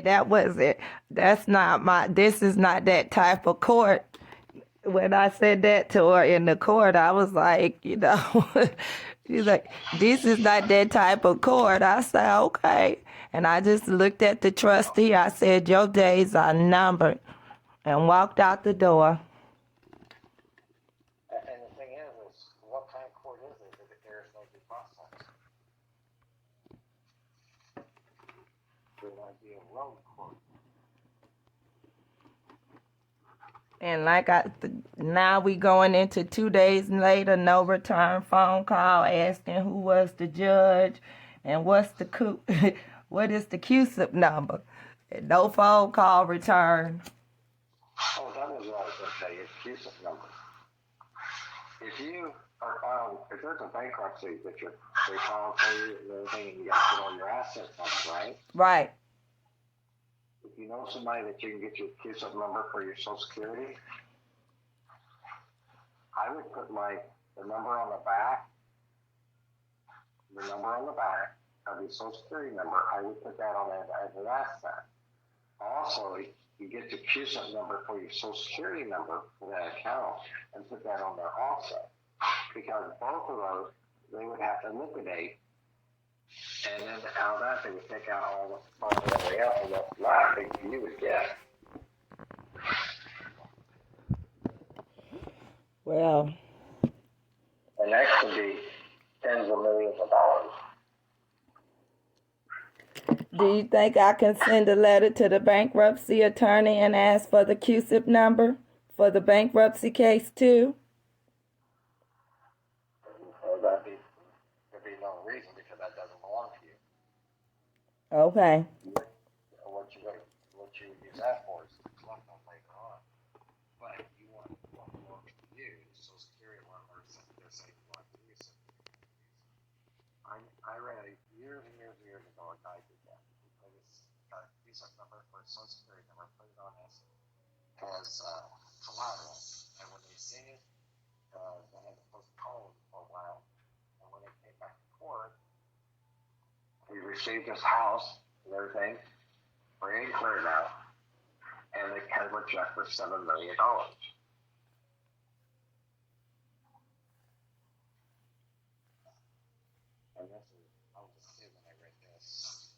That wasn't, that's not my, this is not that type of court. When I said that to her in the court, I was like, she's like, this is not that type of court. I said, okay. And I just looked at the trustee. I said, your days are numbered, and walked out the door. And the thing is what kind of court is it if there is no due process? There might be a road court. And now we going into 2 days later, no return phone call asking who was the judge and what is the QSIP number. And no phone call return. Oh, that was what I was going to say. It's CUSIP number. If you are if there's a bankruptcy that they file for you and everything, and you got to get all your assets on it, right? Right. If you know somebody that you can get your CUSIP number for your Social Security, I would put the number on the back of your Social Security number. I would put that on as an asset. Also, you get the CUSIP number for your Social Security number for that account and put that on there also. Because both of those, they would have to liquidate. And then out of that, they would take out all the way else, and what's left you would get. Well. And that could be tens of millions of dollars. Do you think I can send a letter to the bankruptcy attorney and ask for the QSIP number for the bankruptcy case too? Well, there'd be no reason because that doesn't belong to you. Okay. What you use that for is left on later on. But you want what belongs to you, Social Security number, they're saying you want to use it. I read years ago a guy did that. He put his visa number for his Social Security number, put it on as collateral. And when they seen it, they had to postpone for a while. And when they came back to court, he received his house and everything, free and clear now, and they cut him a check for $7 million. And this is, I was a kid when I read this.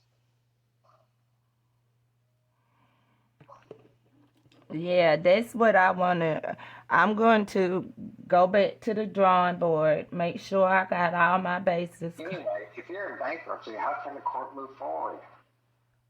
Yeah, that's what I want to. I'm going to go back to the drawing board, make sure I got all my bases. Anyway, if you're in bankruptcy, how can the court move forward?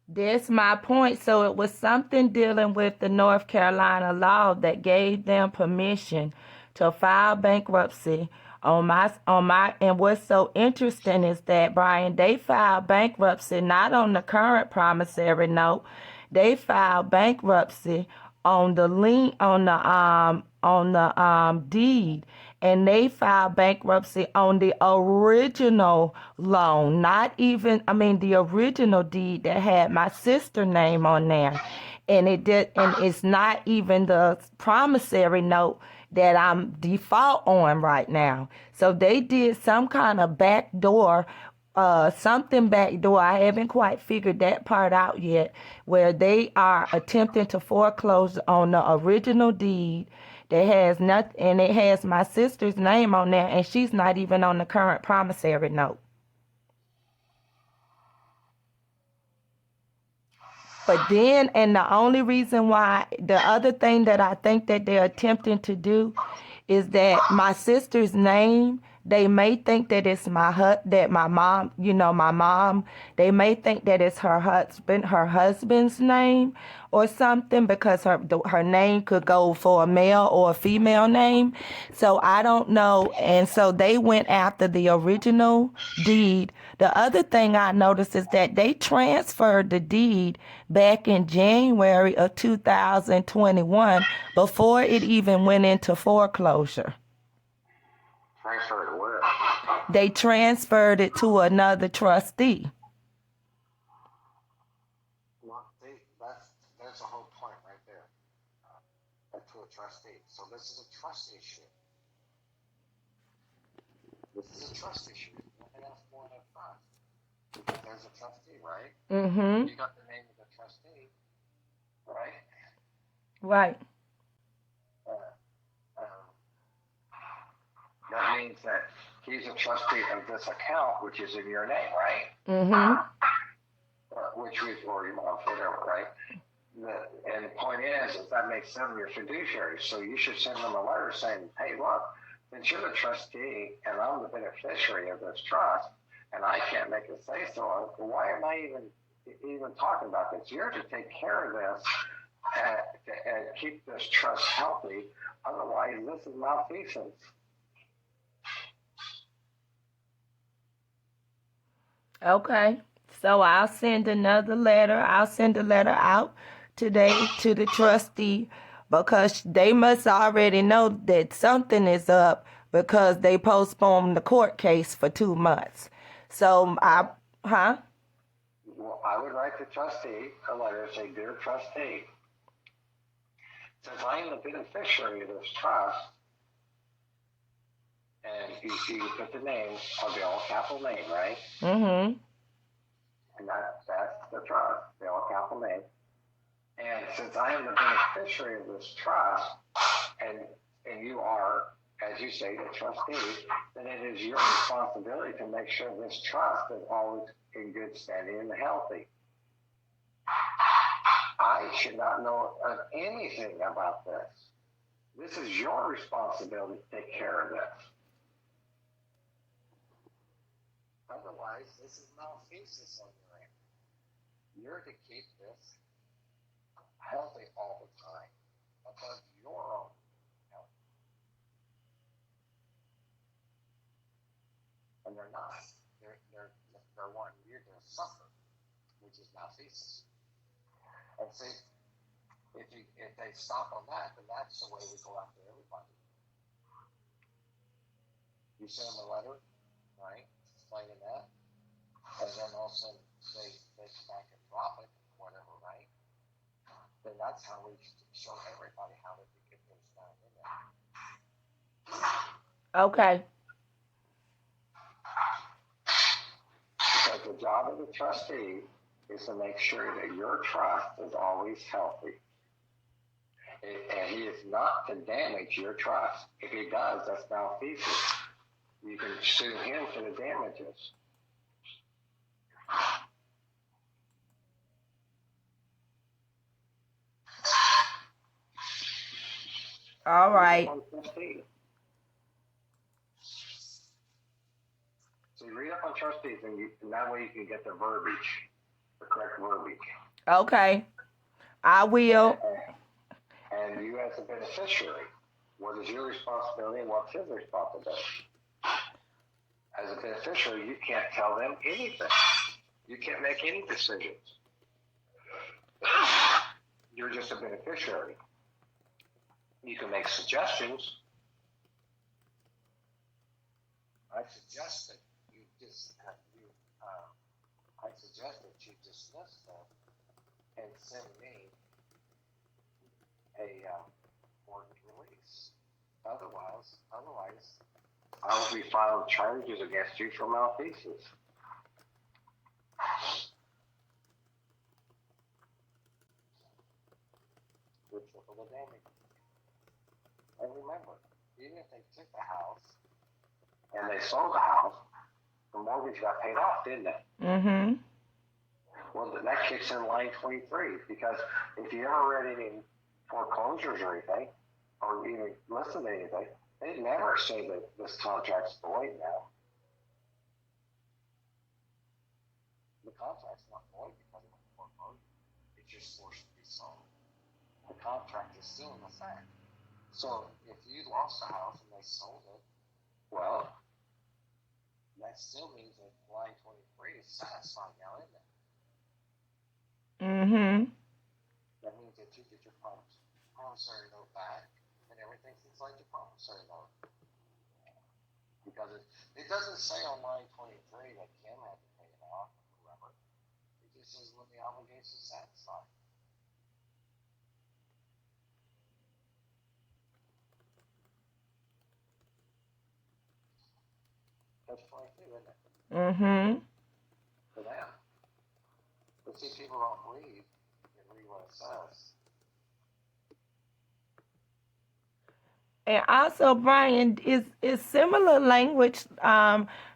That's my point. So it was something dealing with the North Carolina law that gave them permission to file bankruptcy on my and what's so interesting is that, Brian, they filed bankruptcy not on the current promissory note. They filed bankruptcy on the lien on the deed, and they filed bankruptcy on the original loan, not even, I mean, the original deed that had my sister name on there. And it's not even the promissory note that I'm default on right now. So they did some kind of backdoor something backdoor. I haven't quite figured that part out yet, where they are attempting to foreclose on the original deed that has nothing, and it has my sister's name on there, and she's not even on the current promissory note. But then, and the only reason why, the other thing that I think that they're attempting to do is that my sister's name, they may think that it's that my mom, my mom, they may think that it's her husband's name or something, because her name could go for a male or a female name. So I don't know. And so they went after the original deed. The other thing I noticed is that they transferred the deed back in January of 2021 before it even went into foreclosure. Transferred it where? They transferred it to another trustee. Well, that's the whole point right there. To a trustee. So this is a trust issue. This is a trust issue. Nothing else more than a trust. There's a trustee, right? Mm-hmm. You got the name of the trustee. Right. Uh, um, that means that he's a trustee of this account, which is in your name, right? Mm-hmm. Which we, or your mom's, whatever, right? And the point is that makes them your fiduciary. So you should send them a letter saying, hey, look, since you're the trustee and I'm the beneficiary of this trust, and I can't make a say so, why am I even talking about this? You're to take care of this and keep this trust healthy. Otherwise, this is malfeasance. Okay. So I'll send another letter. I'll send a letter out today to the trustee because they must already know that something is up because they postponed the court case for 2 months. So huh? Well, I would write the trustee a letter saying, dear trustee, since I am the beneficiary of this trust, and you put the name of the all capital name, right? Mm-hmm. And that's the trust, the all capital name. And since I am the beneficiary of this trust, and you are, as you say, the trustee, then it is your responsibility to make sure this trust is always in good standing and healthy. I should not know of anything about this. This is your responsibility to take care of this. Otherwise, this is malfeasance on your end. You're to keep this healthy all the time above your own health. And they're not. They're wanting you to suffer, which is malfeasance. And see, if they stop on that, then that's the way we go after everybody. You send them a letter, right, explaining that, and then all of a sudden they come back and drop it, whatever, right? Then that's how we show everybody how to get things done in there. Okay. Because the job of the trustee is to make sure that your trust is always healthy. And he is not to damage your trust. If he does, that's malfeasance. You can sue him for the damages. All right. So you read up on trustees, and that way you can get the verbiage, the correct verbiage. Okay. I will. And you as a beneficiary, what is your responsibility and what's his responsibility? As a beneficiary, you can't tell them anything. You can't make any decisions. You're just a beneficiary. You can make suggestions. I suggest that you dismiss them and send me a mortgage release. Otherwise, I will be filing charges against you for malfeasance. Which will the damage. And remember, even if they took the house and they sold the house, the mortgage got paid off, didn't it? Mm-hmm. Well, that kicks in line 23, because if you ever read any foreclosures or anything, or even listened to anything, they never say that this contract's void now. The contract's not void because of the foreclosure. It's just forced to be sold. The contract is still in effect. So if you lost a house and they sold it, well, that still means that line 23 is satisfied now, isn't it? Mm-hmm. That means that you get your promissory note back, and everything's inside your promissory note. Because it doesn't say on line 23 that Kim had to pay it off or whoever. It just says when the obligation is satisfied. That's 22, isn't it? Mm-hmm. For them. But see, people don't read what it says. And also, Brian, is similar language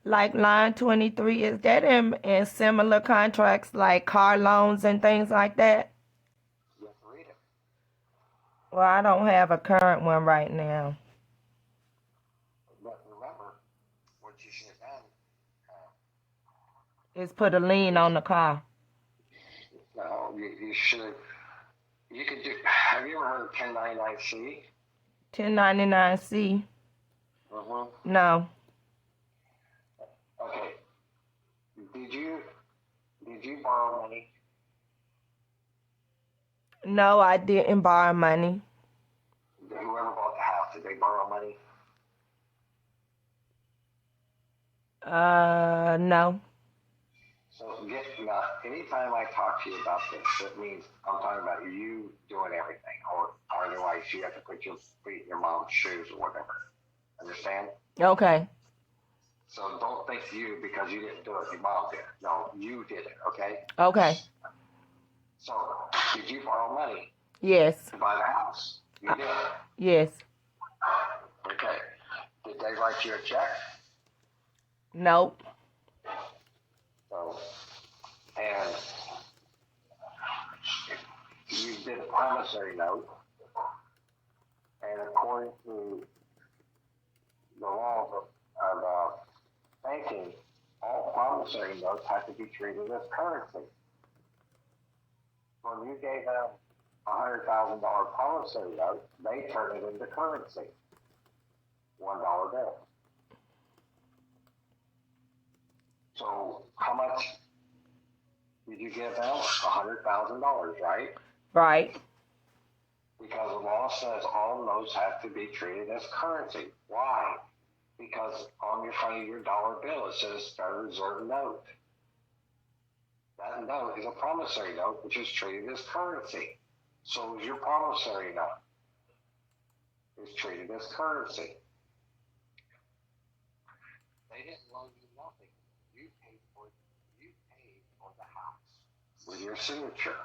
like line 23, is that in similar contracts like car loans and things like that? You have to read it. Well, I don't have a current one right now. But remember, what you should have done, It's put a lien on the car. no, you should, you could do, have you ever heard of 1099-C? 1099-C? Mm-hmm. No. Okay. Did you, did you borrow money? No, I didn't borrow money. Whoever bought the house, did they borrow money? No. So now, anytime I talk to you about this, it means I'm talking about you doing everything, or otherwise you have to put your feet in your mom's shoes or whatever. Understand? Okay. So don't think you because you didn't do it, your mom did. No, you did it, okay? Okay. So, did you borrow money Yes. to buy the house? You did. Yes. Okay. Did they write you a check? Nope. So, and you did a promissory note, and according to the laws of banking, all promissory notes have to be treated as currency. When you gave them $100,000 promissory note, they turn it into currency, $1 bill. So how much did you give them? $100,000, right? Right. Because the law says all notes have to be treated as currency. Why? Because on your front of your dollar bill it says Federal Reserve note. That note is a promissory note, which is treated as currency. So is your promissory note. It's treated as currency. They didn't loan you nothing. You paid for the house with your signature.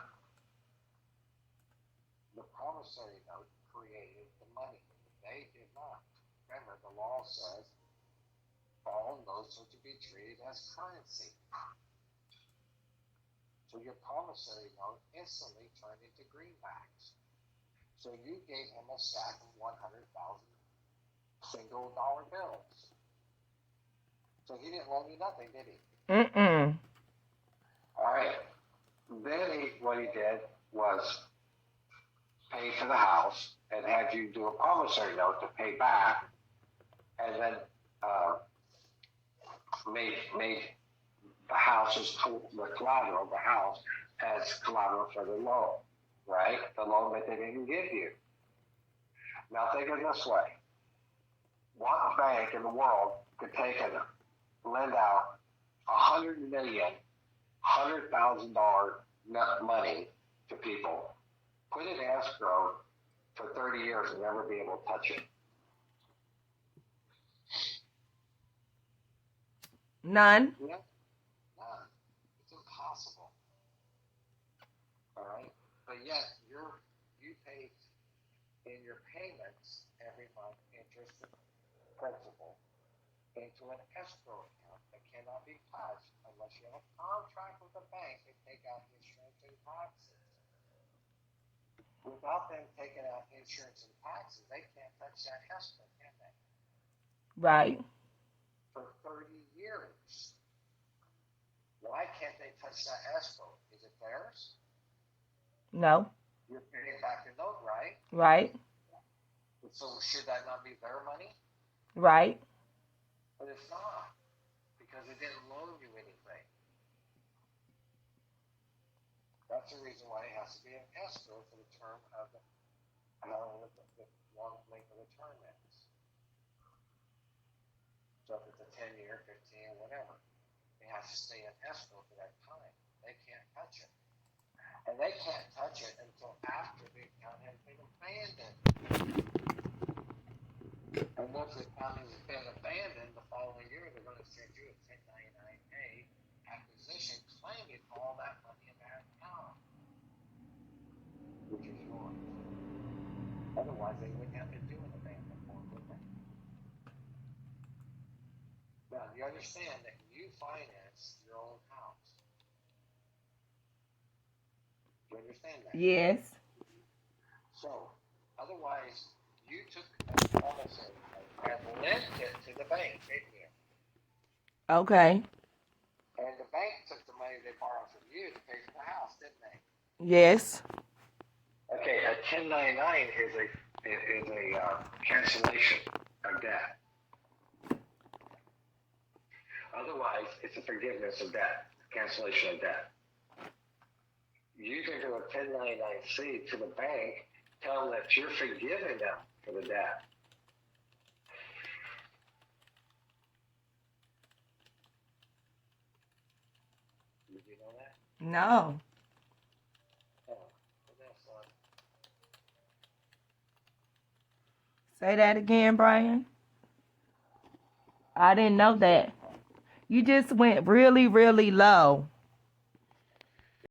The promissory note created the money. They did not. Remember, the law says all notes are to be treated as currency. So your promissory note instantly turned into greenbacks. So you gave him a stack of 100,000 single dollar bills. So he didn't loan you nothing, did he? Mm-mm. All right. Then what he did was pay for the house and had you do a promissory note to pay back, and then made the house as the collateral, the house as collateral for the loan, right? The loan that they didn't give you. Now think of it this way: what bank in the world could take and lend out $100,000 net money to people, put it in escrow for 30 years and never be able to touch it? None. Yeah. None. It's impossible. All right? But yet, you pay in your payments every month interest and principal into an escrow account that cannot be touched unless you have a contract with the bank to take out insurance and taxes. Without them taking out insurance and taxes, they can't touch that escrow, can they? Right. For 30 years. Why can't they touch that escrow? Is it theirs? No. You're paying back the note, right? Right. So should that not be their money? Right. But it's not, because it didn't loan you anything. That's the reason why it has to be an escrow for the term of the, I don't know what the long length of the term is. So if it's a 10-year, 15, whatever, it has to stay in escrow for that time. They can't touch it. And they can't touch it until after the account has been abandoned. And once the account has been abandoned, the following year they're going to send you a 1099-A acquisition claiming all that money in that account, which is yours. Otherwise, they wouldn't have to do an abandonment for you understand that you finance your own house. Do you understand that? Yes. So, otherwise, you took a promissory note and lent it to the bank, didn't you? Okay. And the bank took the money they borrowed from you to pay for the house, didn't they? Yes. Okay, a 1099 is a cancellation of debt. Otherwise, it's a forgiveness of debt, cancellation of debt. You can do a 1099-C to the bank, tell them that you're forgiving them for the debt. Did you know that? No. Oh, what else, son? Say that again, Brian. I didn't know that. You just went really, really low.